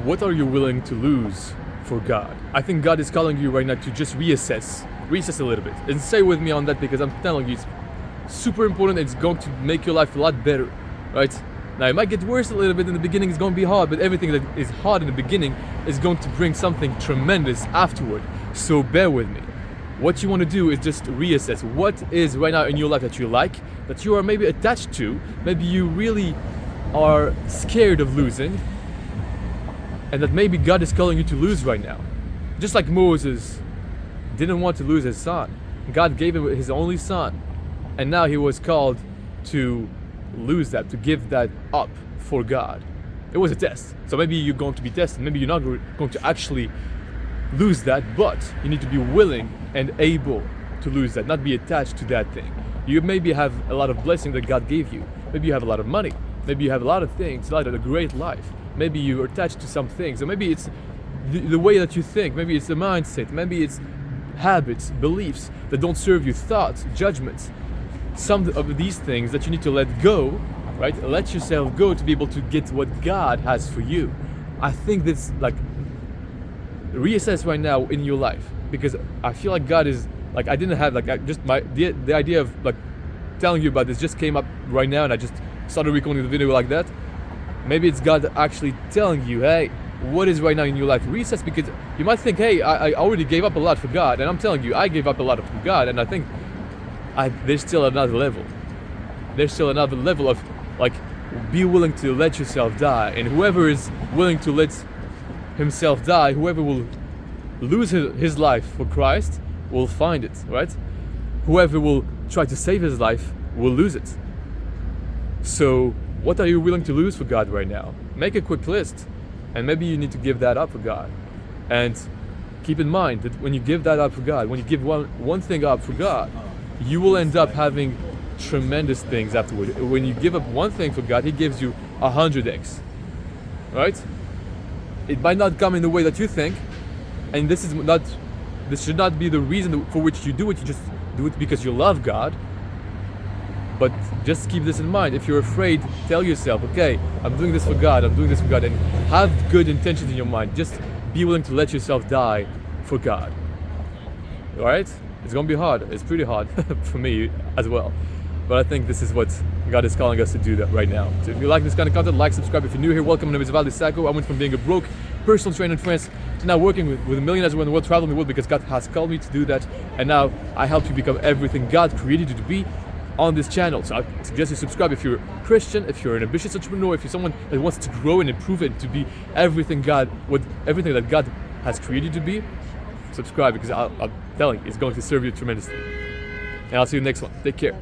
what are you willing to lose for God? I think God is calling you right now to just reassess a little bit. And stay with me on that, because I'm telling you, it's super important. It's going to make your life a lot better, right? Now, it might get worse a little bit in the beginning. It's going to be hard, but everything that is hard in the beginning is going to bring something tremendous afterward. So bear with me. What you want to do is just reassess what is right now in your life that you like, that you are maybe attached to, maybe you really are scared of losing, and that maybe God is calling you to lose right now. Just like Moses didn't want to lose his son. God gave him his only son, and now he was called to lose that, to give that up for God. It was a test. So maybe you're going to be tested. Maybe you're not going to actually lose that, but you need to be willing and able to lose that, not be attached to that thing. You maybe have a lot of blessing that God gave you. Maybe you have a lot of money. Maybe you have a lot of things, a great life. Maybe you're attached to some things. Or maybe it's the way that you think. Maybe it's the mindset. Maybe it's habits, beliefs that don't serve you, thoughts, judgments. Some of these things that you need to let go, right? Let yourself go to be able to get what God has for you. I think this, reassess right now in your life, because I feel like God is, I didn't have, the idea of, telling you about this just came up right now, and I just started recording the video like that. Maybe it's God actually telling you, hey, what is right now in your life? Reassess, because you might think, hey, I already gave up a lot for God, and I'm telling you, I gave up a lot for God, and I think there's still another level. There's still another level of, be willing to let yourself die. And whoever is willing to let himself die, whoever will lose his life for Christ, will find it, right? Whoever will try to save his life will lose it. So, what are you willing to lose for God right now? Make a quick list. And maybe you need to give that up for God. And keep in mind that when you give that up for God, when you give one thing up for God, you will end up having tremendous things afterward. When you give up one thing for God, He gives you 100x, right? It might not come in the way that you think, and this should not be the reason for which you do it. You just do it because you love God. But just keep this in mind. If you're afraid, tell yourself, okay, I'm doing this for God, and have good intentions in your mind. Just be willing to let yourself die for God. Alright? It's gonna be hard. It's pretty hard for me as well. But I think this is what God is calling us to do that right now. So if you like this kind of content, like, subscribe. If you're new here, welcome. My name is Ivaldi, Sako. I went from being a broke personal trainer in France to now working with millionaires around the world, traveling the world because God has called me to do that. And now I help you become everything God created you to be on this channel. So I suggest you subscribe if you're a Christian, if you're an ambitious entrepreneur, if you're someone that wants to grow and improve and to be everything that God has created you to be. Subscribe, because I'm telling you, it's going to serve you tremendously. And I'll see you next one. Take care.